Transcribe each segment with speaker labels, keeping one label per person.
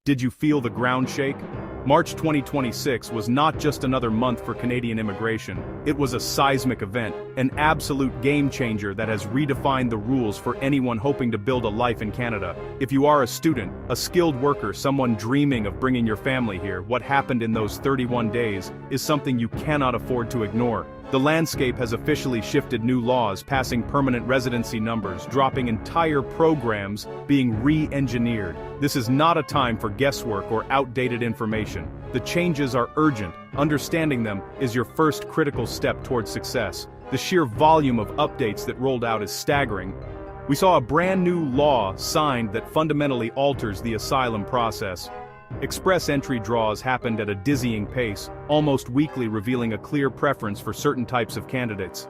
Speaker 1: Did you feel the ground shake? March 2026 was not just another month for Canadian immigration, it was a seismic event, an absolute game-changer that has redefined the rules for anyone hoping to build a life in Canada. If you are a student, a skilled worker, someone dreaming of bringing your family here, what happened in those 31 days is something you cannot afford to ignore. The landscape has officially shifted. New laws passing permanent residency numbers, dropping entire programs, being re-engineered. This is not a time for guesswork or outdated information. The changes are urgent. Understanding them is your first critical step towards success. The sheer volume of updates that rolled out is staggering. We saw a brand new law signed that fundamentally alters the asylum process. Express entry draws happened at a dizzying pace, almost weekly, revealing a clear preference for certain types of candidates.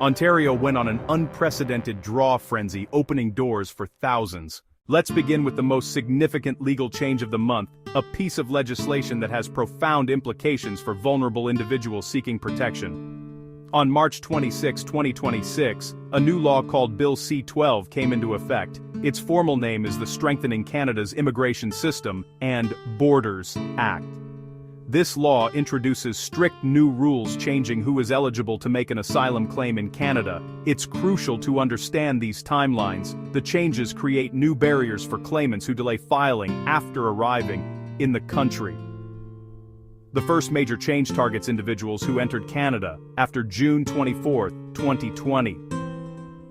Speaker 1: Ontario went on an unprecedented draw frenzy, opening doors for thousands. Let's begin with the most significant legal change of the month, a piece of legislation that has profound implications for vulnerable individuals seeking protection. On March 26, 2026, a new law called Bill C-12 came into effect. Its formal name is the Strengthening Canada's Immigration System and Borders Act. This law introduces strict new rules changing who is eligible to make an asylum claim in Canada. It's crucial to understand these timelines. The changes create new barriers for claimants who delay filing after arriving in the country. The first major change targets individuals who entered Canada after June 24, 2020.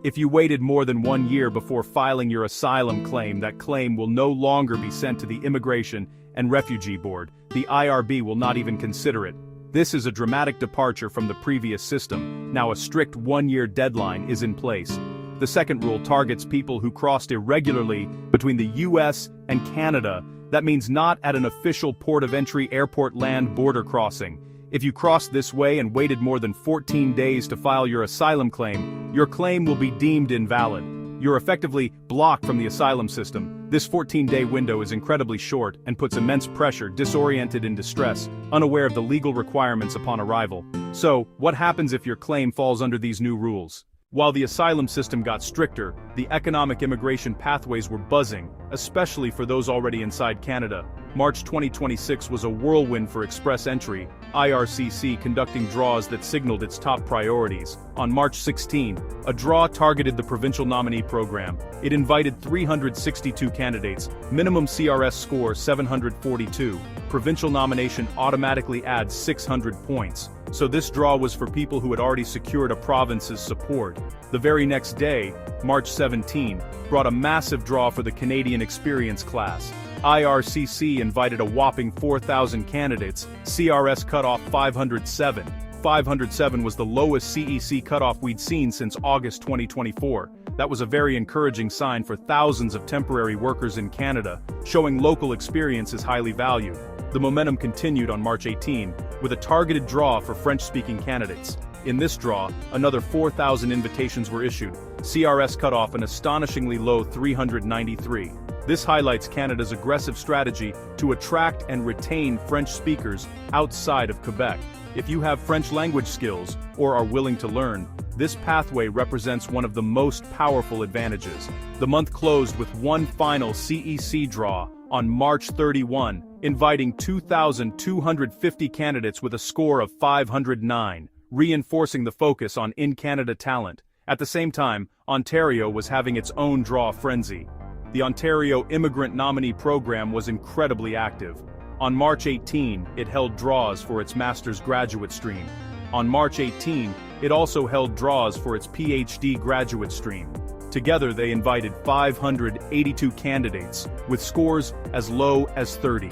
Speaker 1: If you waited more than 1 year before filing your asylum claim, that claim will no longer be sent to the Immigration and Refugee Board. The IRB will not even consider it. This is a dramatic departure from the previous system. Now a strict 1-year deadline is in place. The second rule targets people who crossed irregularly between the US and Canada. That means not at an official port of entry, airport, land border crossing. If you crossed this way and waited more than 14 days to file your asylum claim, your claim will be deemed invalid. You're effectively blocked from the asylum system. This 14-day window is incredibly short and puts immense pressure, disoriented in distress, unaware of the legal requirements upon arrival. So, what happens if your claim falls under these new rules? While the asylum system got stricter, the economic immigration pathways were buzzing, especially for those already inside Canada. March 2026 was a whirlwind for express entry, IRCC conducting draws that signaled its top priorities. On March 16, a draw targeted the provincial nominee program. It invited 362 candidates, minimum CRS score 742. Provincial nomination automatically adds 600 points. So this draw was for people who had already secured a province's support. The very next day, March 17, brought a massive draw for the Canadian Experience class. IRCC invited a whopping 4,000 candidates, CRS cutoff 507. 507 was the lowest CEC cutoff we'd seen since August 2024. That was a very encouraging sign for thousands of temporary workers in Canada, showing local experience is highly valued. The momentum continued on March 18, with a targeted draw for French-speaking candidates. In this draw, another 4,000 invitations were issued, CRS cutoff an astonishingly low 393. This highlights Canada's aggressive strategy to attract and retain French speakers outside of Quebec. If you have French language skills, or are willing to learn, this pathway represents one of the most powerful advantages. The month closed with one final CEC draw on March 31, inviting 2,250 candidates with a score of 509, reinforcing the focus on in-Canada talent. At the same time, Ontario was having its own draw frenzy. The Ontario Immigrant Nominee Program was incredibly active. On March 18, it held draws for its master's graduate stream. On March 18, it also held draws for its PhD graduate stream. Together they invited 582 candidates, with scores as low as 30.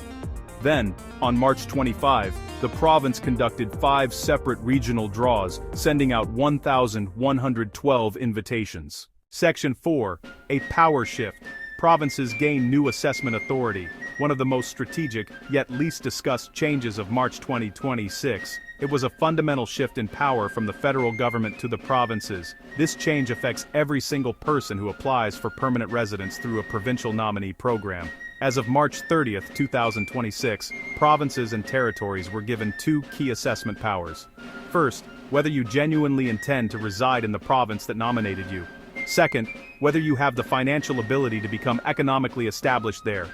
Speaker 1: Then, on March 25, the province conducted 5 separate regional draws, sending out 1,112 invitations. Section 4. A power shift. Provinces gain new assessment authority. One of the most strategic, yet least discussed changes of March 2026. It was a fundamental shift in power from the federal government to the provinces. This change affects every single person who applies for permanent residence through a provincial nominee program. As of March 30, 2026, provinces and territories were given 2 key assessment powers. First, whether you genuinely intend to reside in the province that nominated you. Second, whether you have the financial ability to become economically established there.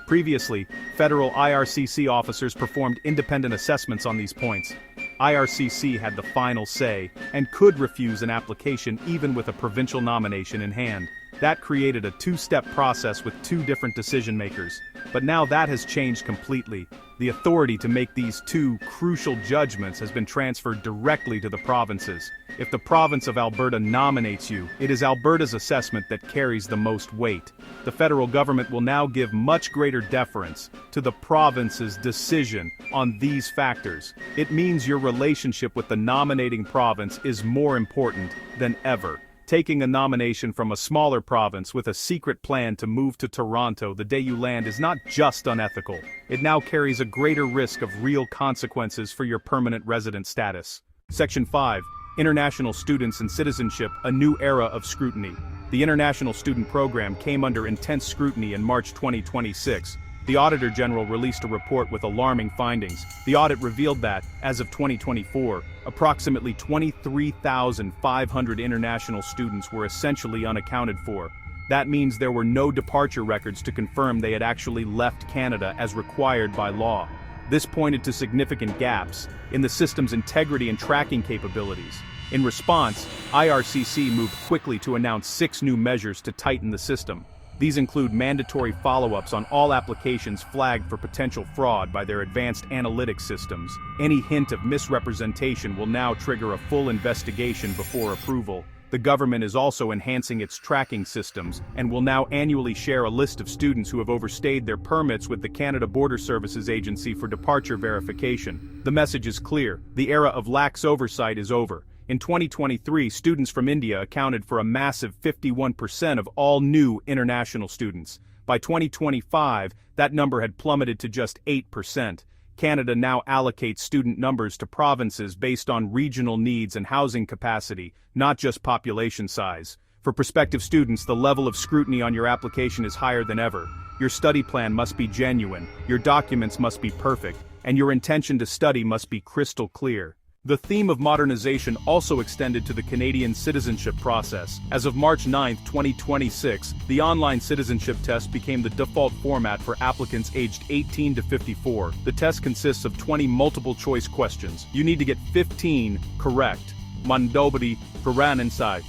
Speaker 1: Previously, federal IRCC officers performed independent assessments on these points. IRCC had the final say, and could refuse an application even with a provincial nomination in hand. That created a two-step process with two different decision-makers. But now that has changed completely. The authority to make these two crucial judgments has been transferred directly to the provinces. If the province of Alberta nominates you, it is Alberta's assessment that carries the most weight. The federal government will now give much greater deference to the province's decision on these factors. It means your relationship with the nominating province is more important than ever. Taking a nomination from a smaller province with a secret plan to move to Toronto the day you land is not just unethical. It now carries a greater risk of real consequences for your permanent resident status. Section 5. International Students and Citizenship, a new era of scrutiny. The International Student Program came under intense scrutiny in March 2026. The Auditor General released a report with alarming findings. The audit revealed that, as of 2024, approximately 23,500 international students were essentially unaccounted for. That means there were no departure records to confirm they had actually left Canada as required by law. This pointed to significant gaps in the system's integrity and tracking capabilities. In response, IRCC moved quickly to announce 6 new measures to tighten the system. These include mandatory follow-ups on all applications flagged for potential fraud by their advanced analytics systems. Any hint of misrepresentation will now trigger a full investigation before approval. The government is also enhancing its tracking systems and will now annually share a list of students who have overstayed their permits with the Canada Border Services Agency for departure verification. The message is clear: the era of lax oversight is over. In 2023, students from India accounted for a massive 51% of all new international students. By 2025, that number had plummeted to just 8%. Canada now allocates student numbers to provinces based on regional needs and housing capacity, not just population size. For prospective students, the level of scrutiny on your application is higher than ever. Your study plan must be genuine, your documents must be perfect, and your intention to study must be crystal clear. The theme of modernization also extended to the Canadian citizenship process. As of March 9, 2026, the online citizenship test became the default format for applicants aged 18 to 54. The test consists of 20 multiple-choice questions. You need to get 15 correct. Mandobadi Puraninsai.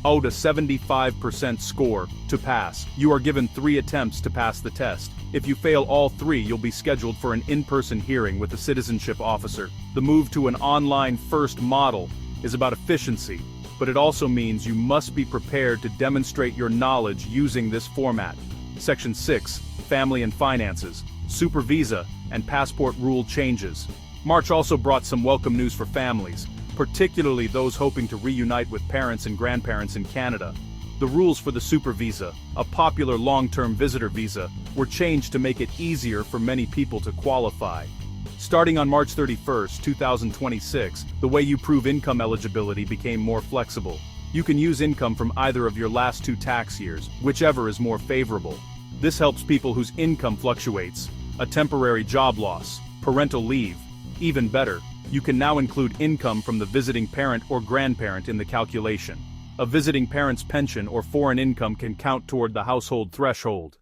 Speaker 1: Owed a 75% score to pass. You are given 3 attempts to pass the test. If you fail all 3, you'll be scheduled for an in-person hearing with a citizenship officer. The move to an online-first model is about efficiency, but it also means you must be prepared to demonstrate your knowledge using this format. Section 6, Family and Finances, Super Visa, and Passport Rule Changes. March also brought some welcome news for families, particularly those hoping to reunite with parents and grandparents in Canada. The rules for the Super Visa, a popular long-term visitor visa, were changed to make it easier for many people to qualify. Starting on March 31, 2026, the way you prove income eligibility became more flexible. You can use income from either of your last 2 tax years, whichever is more favorable. This helps people whose income fluctuates, a temporary job loss, parental leave. Even better, you can now include income from the visiting parent or grandparent in the calculation. A visiting parent's pension or foreign income can count toward the household threshold.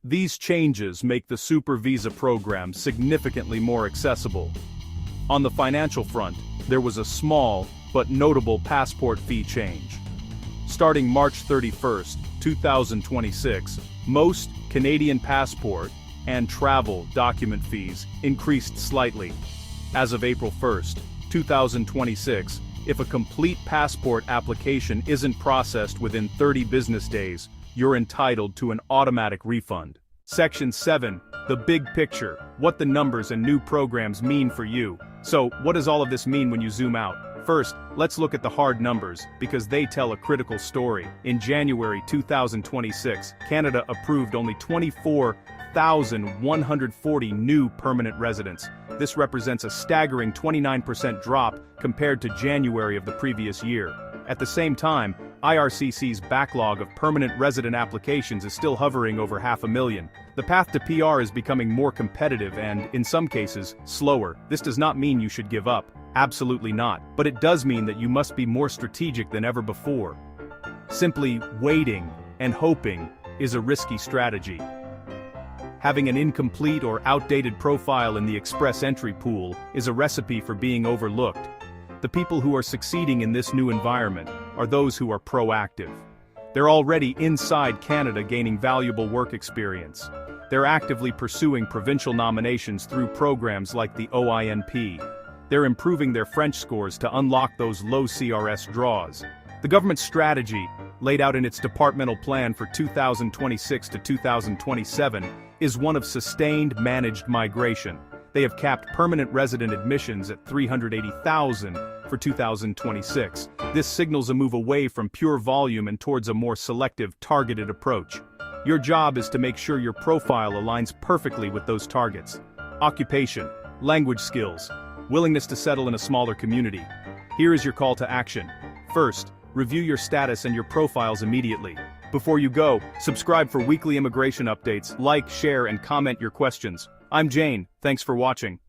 Speaker 1: These changes make the Super Visa program significantly more accessible. On the financial front, there was a small but notable passport fee change. Starting March 31, 2026, most Canadian passport and travel document fees increased slightly. As of April 1, 2026, if a complete passport application isn't processed within 30 business days, you're entitled to an automatic refund. Section 7, the big picture, what the numbers and new programs mean for you. So, what does all of this mean when you zoom out? First, let's look at the hard numbers, because they tell a critical story. In January 2026, Canada approved only 24,140 new permanent residents. This represents a staggering 29% drop compared to January of the previous year. At the same time, IRCC's backlog of permanent resident applications is still hovering over 500,000. The path to PR is becoming more competitive and, in some cases, slower. This does not mean you should give up. Absolutely not. But it does mean that you must be more strategic than ever before. Simply waiting and hoping is a risky strategy. Having an incomplete or outdated profile in the express entry pool is a recipe for being overlooked. The people who are succeeding in this new environment are those who are proactive. They're already inside Canada gaining valuable work experience. They're actively pursuing provincial nominations through programs like the OINP. They're improving their French scores to unlock those low CRS draws. The government's strategy, laid out in its departmental plan for 2026 to 2027, is one of sustained managed migration. They have capped permanent resident admissions at 380,000 for 2026. This signals a move away from pure volume and towards a more selective, targeted approach. Your job is to make sure your profile aligns perfectly with those targets. Occupation, language skills, willingness to settle in a smaller community. Here is your call to action. First, review your status and your profiles immediately. Before you go, subscribe for weekly immigration updates, like, share, and comment your questions. I'm Jane, thanks for watching.